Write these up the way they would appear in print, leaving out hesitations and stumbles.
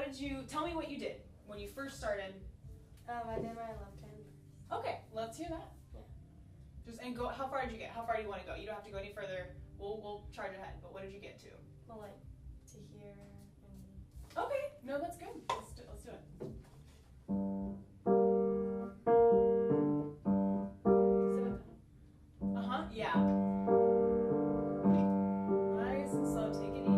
did you, tell me what you did when you first started. I did my left hand. Okay, let's hear that. Yeah. Just, and go, how far did you get? How far do you want to go? You don't have to go any further. We'll charge ahead, but what did you get to? Well, like, to here and... Okay, no, that's good. Let's do it. Yeah. Nice and slow, take it easy.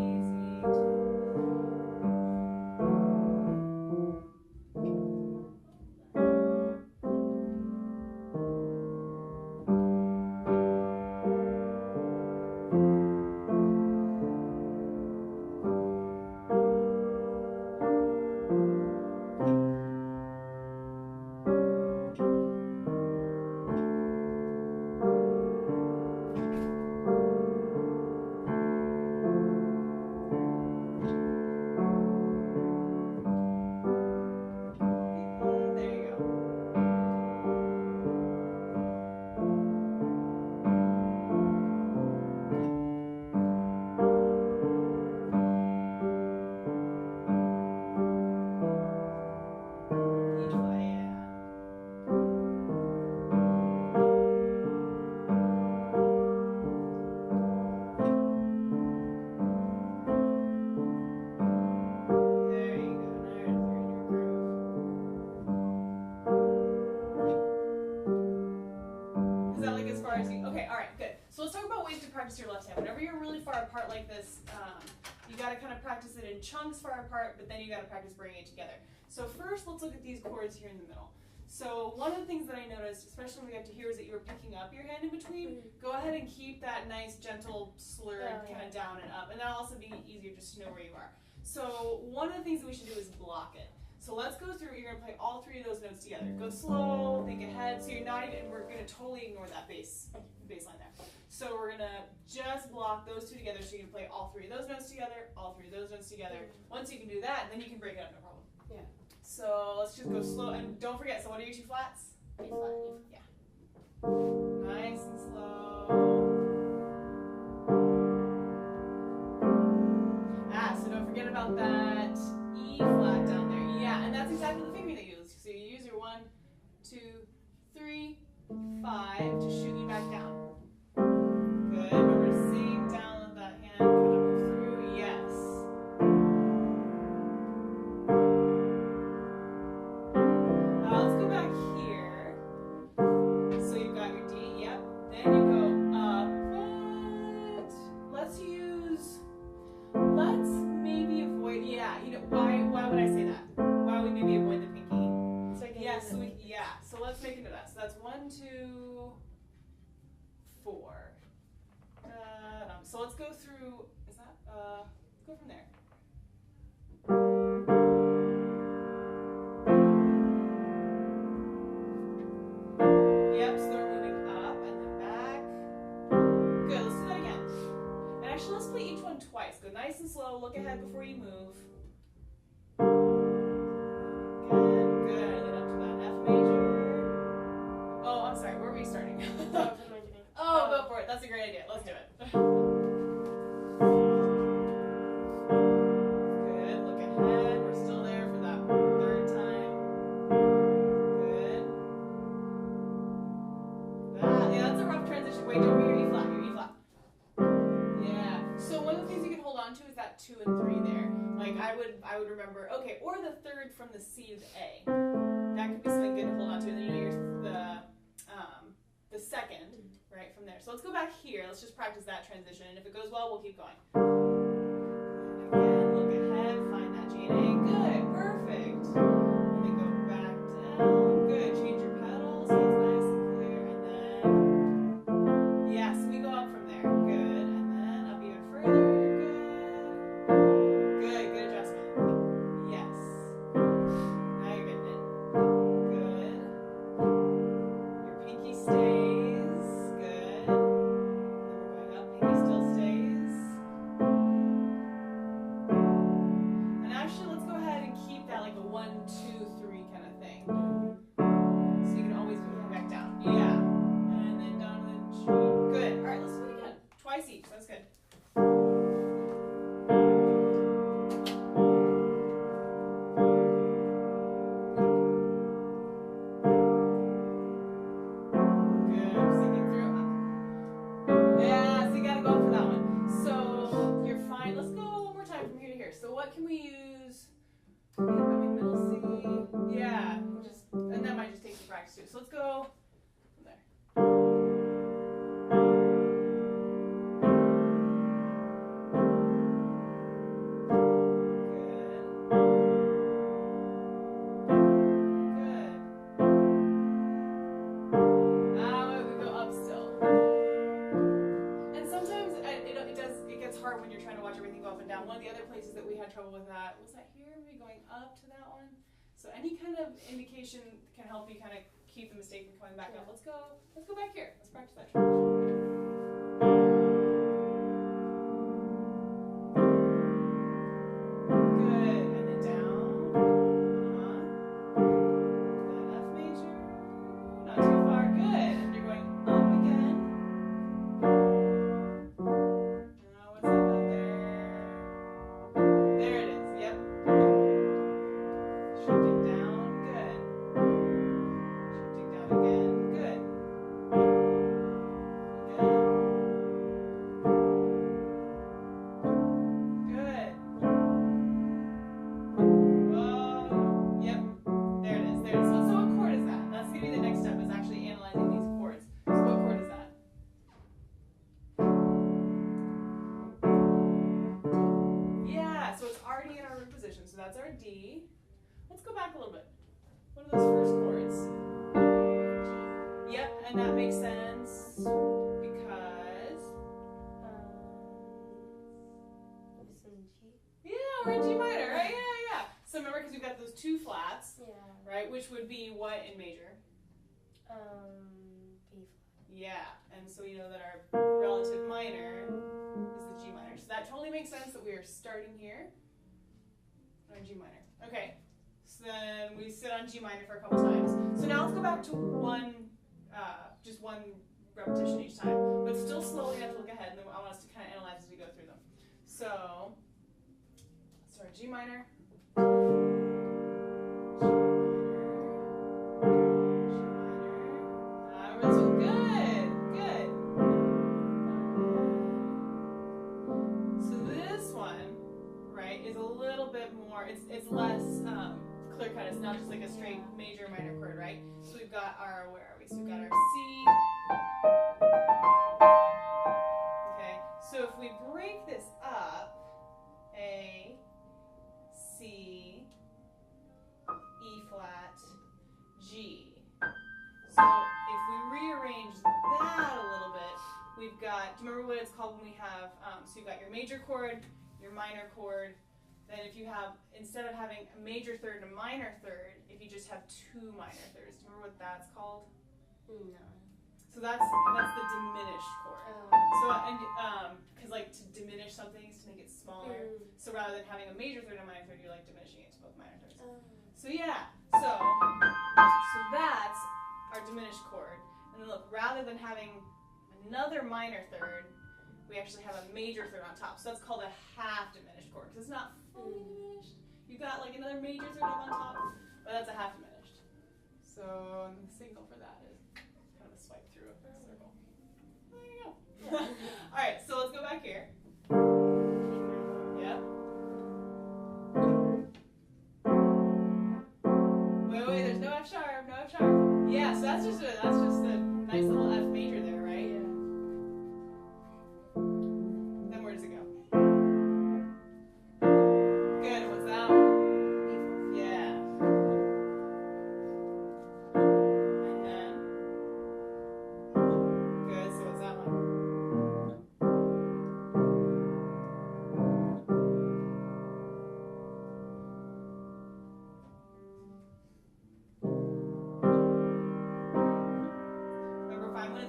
Your left hand. Whenever you're really far apart like this, you got to kind of practice it in chunks far apart, but then you got to practice bringing it together. So first, let's look at these chords here in the middle. So one of the things that I noticed, especially when we got to here, is that you were picking up your hand in between. Go ahead and keep that nice, gentle, slurred kind of down and up, and that'll also be easier just to know where you are. So one of the things that we should do is block it. So let's go through, you're going to play all three of those notes together. Go slow, think ahead, so you're not even, we're going to totally ignore that bass line there. So we're going to just block those two together so you can play all three of those notes together, all three of those notes together. Once you can do that, then you can break it up, no problem. Yeah. So let's just go slow, and don't forget, so what are your two flats? E flat, E. Yeah. Nice and slow. So don't forget about that E flat down there. Yeah, and that's exactly the fingering that you use. So you use your 1, 2, 3, 5 to shoot you back down. Good. Remember to sing down, let that hand kind of move through. Yes. Let's go back here. So you've got your D, yep. Then you go up, but let's maybe avoid, why would I say that? Why would we maybe avoid the pinky? So let's make a note of that. So that's 1, 2, 4. So let's go through, go from there. Yep, so they're moving up and then back. Good, let's do that again. And actually, let's play each one twice. Go nice and slow, look ahead before you move. Again, good, and then up to that F major. Oh, I'm sorry, where are we starting? Oh, go for it, that's a great idea, let's do it. Good, look ahead, we're still there for that third time. Good. That's a rough transition. Wait, don't forget your E flat, Yeah. So one of the things you can hold on to is that 2 and 3 there. Like I would remember, okay, or the third from the C to the A. That could be something good to hold on to. And then you're the second, right, from there. So let's go back here. Let's just practice that transition. And if it goes well, we'll keep going. And again, look ahead, find that G and A. Good, perfect. And then go back down. Good, change your pedal so it's nice and clear. And then, yes, we go up from there. Good, and then up even further. Good, good adjustment. Yes. Now you're getting it. Good. Your pinky stays. Good. And then we're going up. Pinky still stays. twos. Middle C. Yeah, and that might just take some practice too. So let's go from there. When you're trying to watch everything go up and down. One of the other places that we had trouble with that was that here, maybe going up to that one. So any kind of indication can help you kind of keep the mistake from coming back up. Let's go back here. Let's practice that transition. Good, and then down. That F major, not too far. Good, and you're going up again. So that's our D. Let's go back a little bit. What are those first chords? Yep, and that makes sense because it's in G. Yeah, we're in G minor, right? Yeah. So remember, because we've got those two flats, Yeah. right? Which would be what in major? B flat. Yeah, and so we know that our relative minor is the G minor. So that totally makes sense that we are starting here. On G minor. Okay, so then we sit on G minor for a couple times. So now let's go back to just one repetition each time, but still slowly. I have to look ahead, and then I want us to kind of analyze as we go through them. So, start G minor. G minor. So good. So this one, right, is a little bit more. It's less clear cut. It's not just like a straight major minor chord, right? So we've got our, where are we? So we've got our C. Okay. So if we break this up, A, C, E flat, G. So if we rearrange that a little bit, we've got. Do you remember what it's called when we have? So you've got your major chord, your minor chord. Then if you have, instead of having a major third and a minor third, if you just have two minor thirds, do you remember what that's called? No. So that's the diminished chord. Oh. So, and because like to diminish something is to make it smaller. So rather than having a major third and a minor third, you're like diminishing it to both minor thirds. So yeah, so that's our diminished chord. And then look, rather than having another minor third, we actually have a major third on top. So that's called a half diminished chord, because it's not fully diminished. You've got like another major third up on top, but that's a half diminished. So the signal for that is kind of a swipe through a circle. There you go. All right, so let's go back here. Yep. Wait, there's no F sharp, no F sharp. Yeah, so that's just a nice little F major there, right? Yeah. Then where does it go? Good, what's that one? Yeah. And then, good, so what's that one? Remember, find one of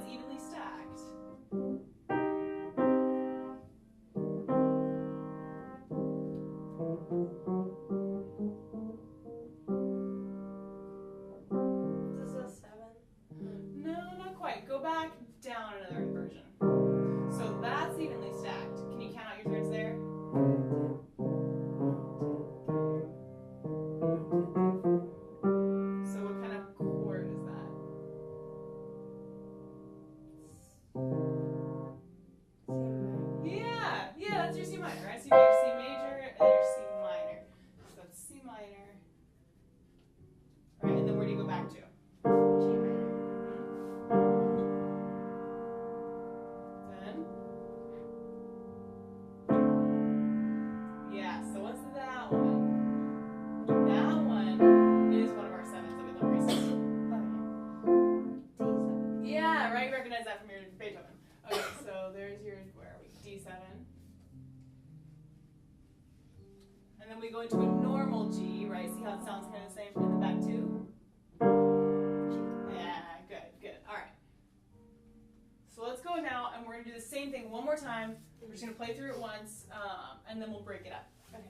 we go into a normal G, right? See how it sounds kind of the same in the back too? Yeah, good. All right. So let's go now, and we're going to do the same thing one more time. We're just going to play through it once, and then we'll break it up. Okay.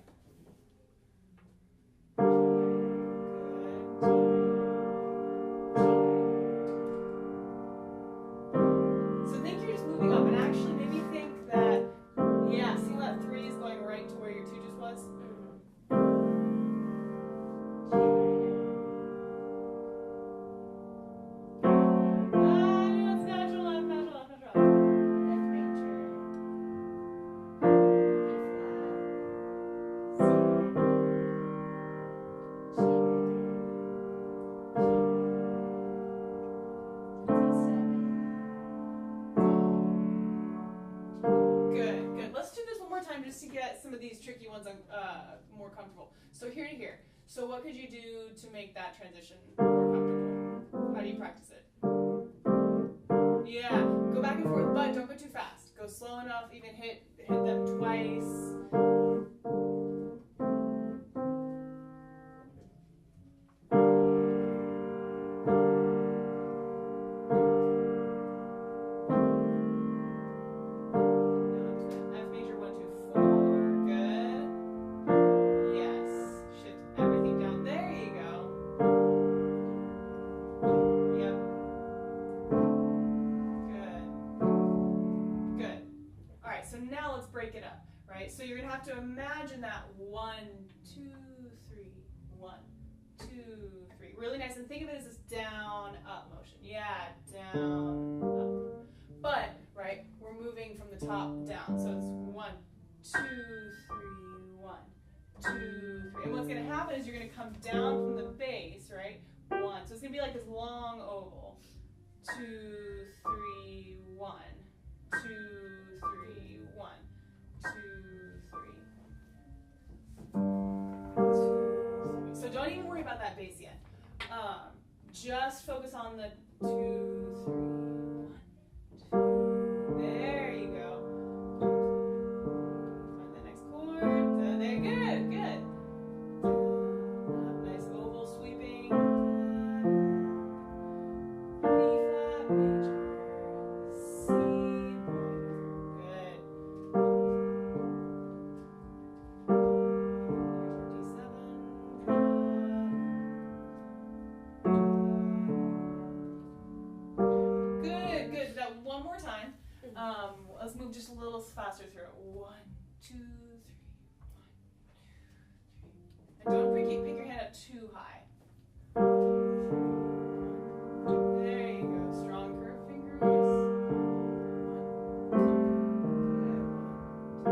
So think you're just moving up, and actually maybe think that, yeah, see how that 3 is going right to where your 2 just was? Just to get some of these tricky ones more comfortable. So here to here. So what could you do to make that transition more comfortable? How do you practice it? Yeah, go back and forth, but don't go too fast. Go slow enough, even hit them twice. So you're gonna have to imagine that 1, 2, 3, 1, 2, 3. Really nice, and think of it as this down, up motion. Yeah, down, up. But, right, we're moving from the top down. So it's 1, 2, 3, 1, 2, 3. And what's gonna happen is you're gonna come down from the base, right? 1. So it's gonna be like this long oval. 2, 3, 1, 2, 3, 1, 2, 3. So don't even worry about that bass yet. Just focus on the 2, 3, 1, 2. There you go. Find the next chord. There, good. Nice oval sweeping. B flat major, C minor. Good. Good. That one more time. Let's move just a little faster through it. 1, 2, 3, 1, 2, 3. And don't pick your hand up too high. There you go. Strong curved fingers. 1, 2, 3,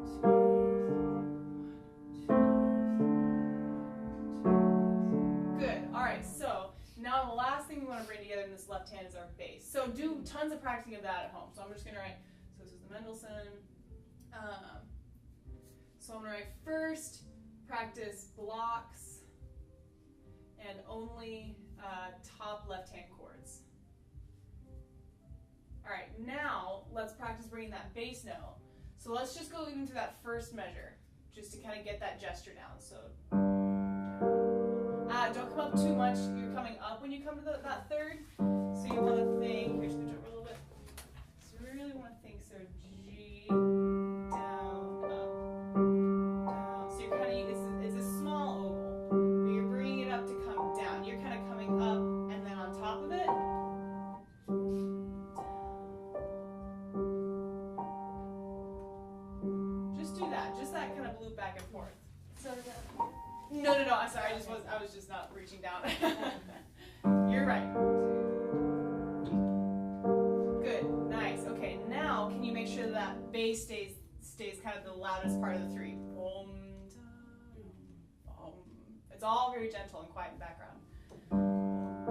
1, 2. Good. All right. So now the last thing we want to bring together in this left hand is our bass. So do tons of practicing of that at home. So I'm just going to write. So this is the Mendelssohn. So I'm going to write first, practice blocks and only top left-hand chords. All right, now let's practice bringing that bass note. So let's just go into that first measure, just to kind of get that gesture down. So don't come up too much. You're coming up when you come to that third. So you want to think, here's the jump a little bit. So you really want to think, so G, down, up, down. So you're kind of, it's a small oval, but you're bringing it up to come down. You're kind of coming up and then on top of it, just do that. Just that kind of loop back and forth. So No, I'm sorry, I was just not reaching down. You're right. Good, nice. Okay, now can you make sure that bass stays kind of the loudest part of the 3? Boom, boom. It's all very gentle and quiet in the background. 1,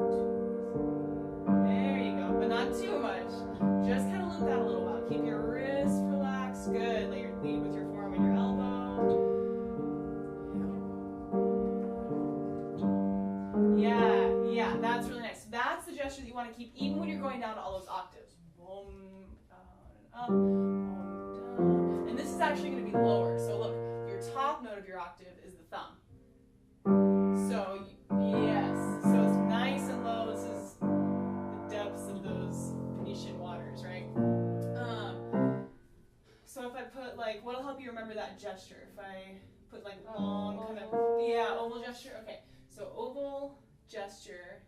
2, 3. There you go, but not too much. Just kind of loop that a little while. Keep your wrists relaxed. Good. Lead with your forearm and your elbow. Yeah, that's really nice. That keep, even when you're going down to all those octaves. Boom, down, and up, boom, down. And this is actually going to be lower. So look, your top note of your octave is the thumb. So, yes. So it's nice and low. This is the depths of those Venetian waters, right? So if I put like, what'll help you remember that gesture? If I put like long kind of, yeah, oval gesture. Okay, so oval gesture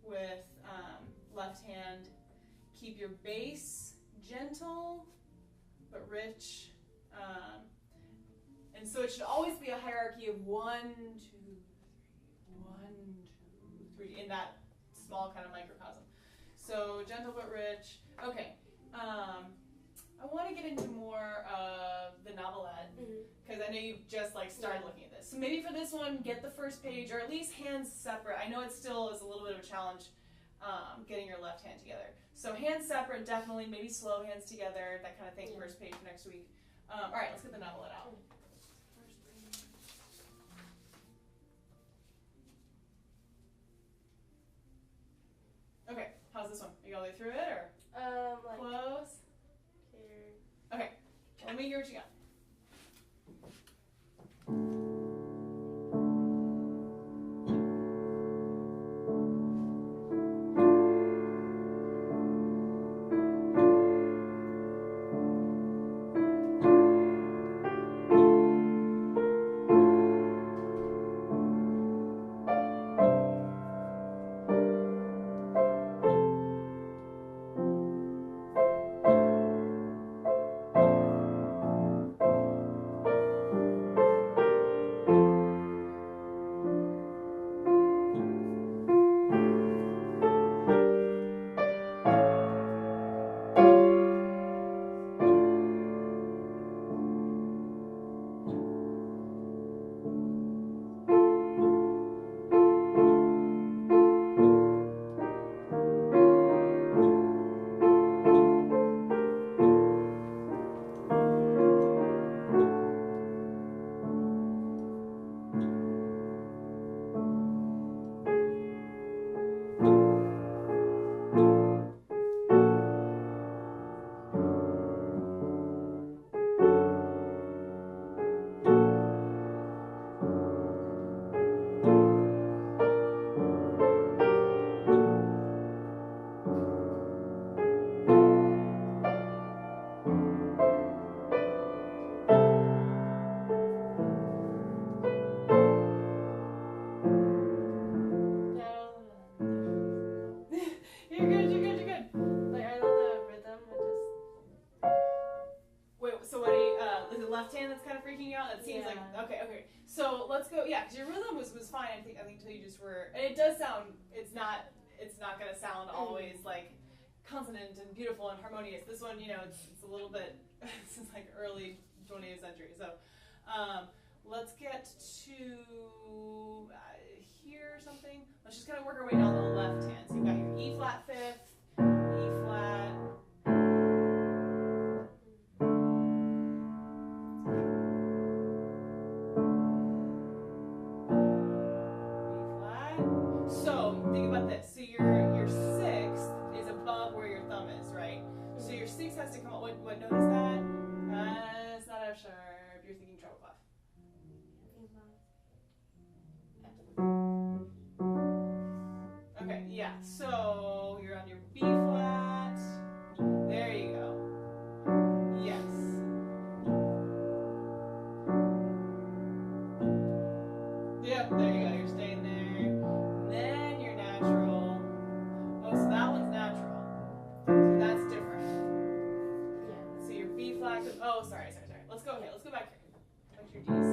with left hand. Keep your bass gentle but rich. And so it should always be a hierarchy of 1, 2, 3, 1, 2, 3 in that small kind of microcosm. So gentle but rich. Okay. I want to get into more of the novelette because I know you've just like started looking at this. So maybe for this one, get the first page or at least hands separate. I know it still is a little bit of a challenge getting your left hand together. So hands separate, definitely. Maybe slow hands together, that kind of thing. First page for next week. All right, let's get the novelette out. Okay, how's this one? Are you all the way through it or Like close? here. Okay, let me hear what you got. Okay. So let's go. Yeah, because your rhythm was fine. I think until you just were. And it does sound. It's not going to sound always like consonant and beautiful and harmonious. This one, it's a little bit. This is like early 20th century. So let's get to here or something. Let's just kind of work our way down the left hand. So you've got your E flat fifth, E flat. So think about this. So your sixth is above where your thumb is, right? So your sixth has to come up. What note is that? It's not F sharp. You're thinking treble clef. Okay, yeah. So you're on your B flat. There you go. Yes. Yep. There you go. You're staying there. Then your natural. Oh, so that one's natural. So that's different. Yeah. So your B flat. Oh, sorry. Let's go. Okay, let's go back here. Back to your D's.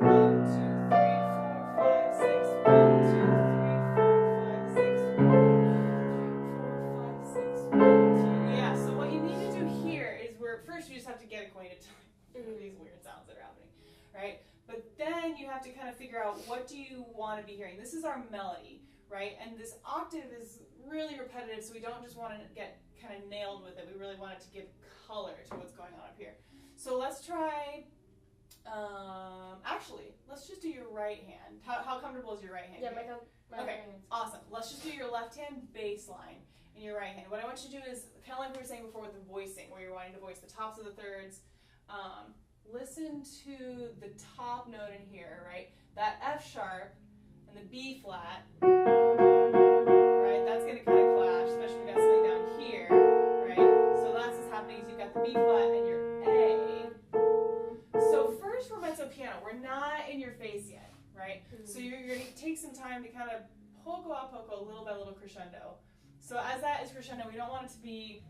1, 2, 3, 4, 5, 6. 1, 2, 3, 4, 5, 6. 1, 2, 3, 4, 5, 6. 1, 2. Yeah, so what you need to do here is first you just have to get acquainted to these weird sounds that are happening, right? But then you have to kind of figure out what do you want to be hearing. This is our melody, right? And this octave is really repetitive, so we don't just want to get kind of nailed with it. We really want it to give color to what's going on up here. So let's try, actually, let's just do your right hand. How comfortable is your right hand? Yeah, here? my Okay, hands. awesome. Let's just do your left hand bass line in your right hand. What I want you to do is, kind of like we were saying before with the voicing, where you're wanting to voice the tops of the thirds. Listen to the top note in here, right? That F sharp and the B flat, right? That's going to kind of clash, especially if we got something down here, right? So that's what's happening is you've got the B flat and your A. So first for mezzo piano, we're not in your face yet, right? So you're going to take some time to kind of poco a poco, little by little crescendo. So as that is crescendo, we don't want it to be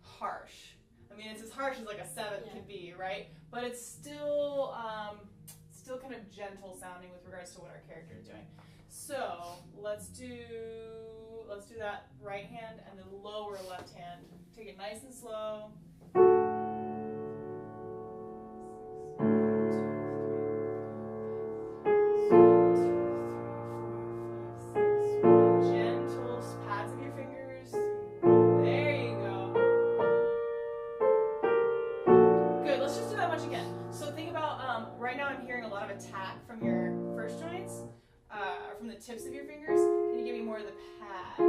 harsh. I mean, it's as harsh as like a seventh could be, right? But it's still kind of gentle sounding with regards to what our character is doing. So let's do that right hand and the lower left hand. Take it nice and slow. Gentle pads of your fingers. There you go. Good, let's just do that much again. So think about, right now I'm hearing a lot of attack from your first joints, from the tips of your fingers. Can you give me more of the pad?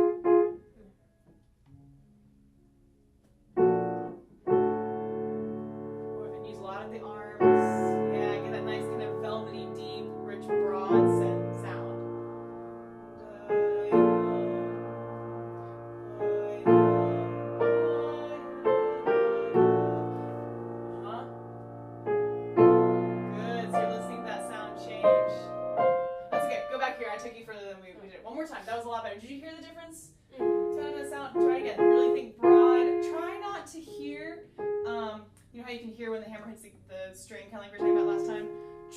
And use a lot of the arms. Yeah, get that nice kind of velvety, deep, rich, broad sound. I took you further than we did. One more time. That was a lot better. Did you hear the difference? Tone of the sound. Try again. Really think broad. Try not to hear. You know how you can hear when the hammer hits the string, kind of like we were talking about last time?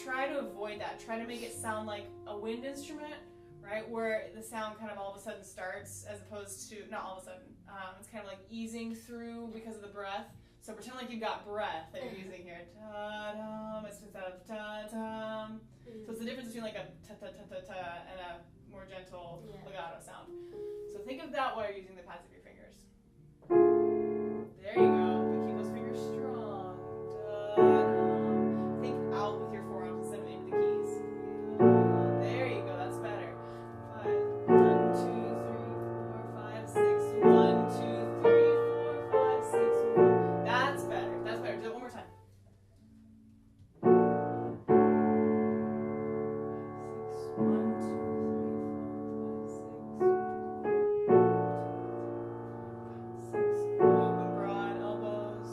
Try to avoid that. Try to make it sound like a wind instrument, right? Where the sound kind of all of a sudden starts, as opposed to, not all of a sudden, it's kind of like easing through because of the breath. So pretend like you've got breath that you're using here. Ta-dum. It's instead of ta-dum. So it's the difference between like a ta-ta-ta-ta-ta and a more gentle legato sound. So think of that while you're using the pads of your fingers. There you go. But keep those fingers strong. Ta-dum. Think out with your forearms instead of into the keys. There you go. That's better. 5. 1, 2, 3, 4, 5, 6. 1, 2, 3, 4, 5, 6. 1. That's better. That's better. Do it one more time. 1, 2, 3, 4, 5, 6. 6. Open broad elbows.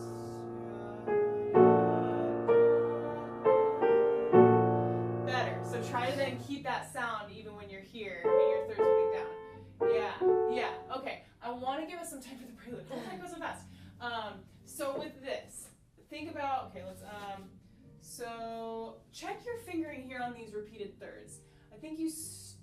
Better. So try to then keep that sound even when you're here and your thirds moving down. Yeah. Okay. I want to give us some time for the prelude. Don't go so fast. So with this, think about. Okay, let's. So check your fingering here on these repeated thirds. I think you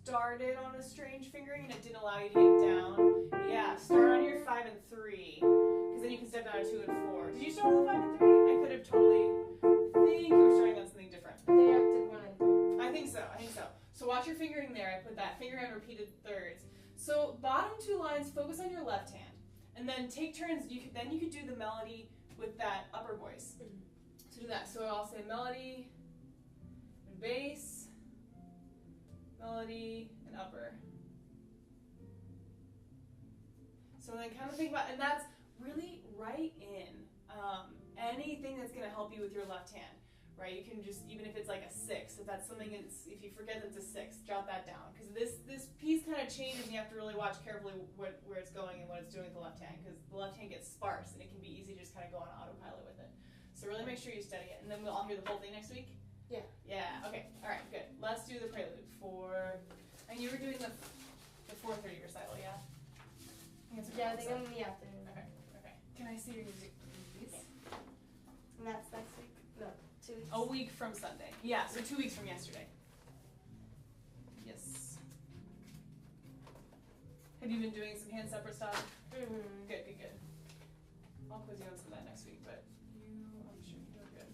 started on a strange fingering and it didn't allow you to get down. Yeah, start on your 5 and 3, because then you can step down to 2 and 4. Did you start on the 5 and 3? I could have totally. I think you were starting on something different. They have to 1 and 3. I think so. So watch your fingering there. I put that finger on repeated thirds. So bottom 2 lines, focus on your left hand, and then take turns. Then you could do the melody with that upper voice. So do that. So I'll say melody and bass, melody and upper. So then kind of think about, and that's really write in anything that's going to help you with your left hand. Right, you can just, even if it's like a 6, if that's something, if you forget that it's a 6, jot that down. Because this piece kind of changes, and you have to really watch carefully where it's going and what it's doing with the left hand, because the left hand gets sparse, and it can be easy to just kind of go on autopilot with it. So really make sure you study it, and then we'll all hear the whole thing next week? Yeah. Yeah, okay, all right, good. Let's do the prelude and you were doing the 4:30 recital, yeah? Yeah, I think I'm in the afternoon. Okay. Can I see your music, please? And that's next week? No. 2 weeks. A week from Sunday. Yeah, so 2 weeks from yesterday. Yes. Have you been doing some hand separate stuff? Mm-hmm. Good. I'll quiz you on some of that next week, but I'm sure you're good.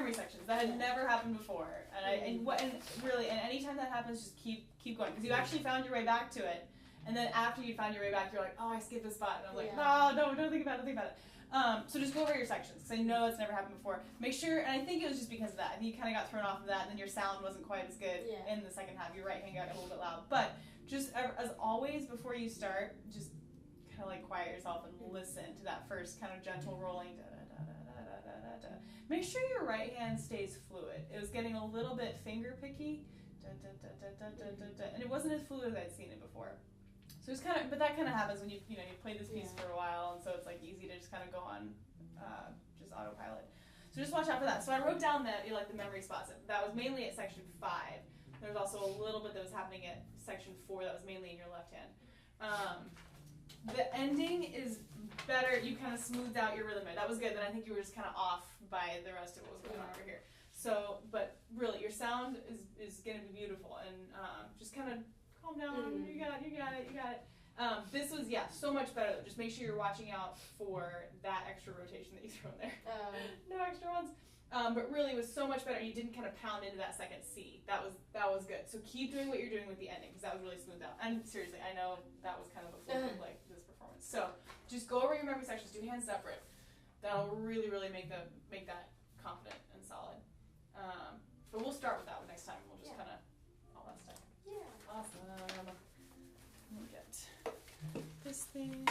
memory sections. That had never happened before. And anytime that happens, just keep going. Because you actually found your way back to it. And then after you found your way back, you're like, oh, I skipped this spot. And I was like, no, don't think about it, So just go over your sections, because I know it's never happened before. Make sure, and I think it was just because of that. I think you kind of got thrown off of that, and then your sound wasn't quite as good in the second half. Your right hand got a little bit loud. But just as always, before you start, just kind of like quiet yourself and listen to that first kind of gentle rolling. Make sure your right hand stays fluid. It was getting a little bit finger picky, and it wasn't as fluid as I'd seen it before. So it's but that kind of happens when you played this piece for a while, and so it's like easy to just kind of go on just autopilot. So just watch out for that. So I wrote down that the memory spots. That was mainly at section 5. There was also a little bit that was happening at section 4 that was mainly in your left hand. The ending is better. You kind of smoothed out your rhythm there. That was good. Then I think you were just kind of off by the rest of what was going on over here. So, but really, your sound is going to be beautiful, and just kind of calm down. You got it. This was, so much better though. Just make sure you're watching out for that extra rotation that you throw in there. No extra ones. But really, it was so much better. You didn't kind of pound into that second C. That was good. So keep doing what you're doing with the ending, because that was really smooth out. And seriously, I know that was kind of a fluke of like this performance. So just go over your memory sections. Do hands separate. That'll really, really make that confident and solid. But we'll start with that one next time. We'll just kind of all that stuff. Yeah. Awesome. Let me get this thing.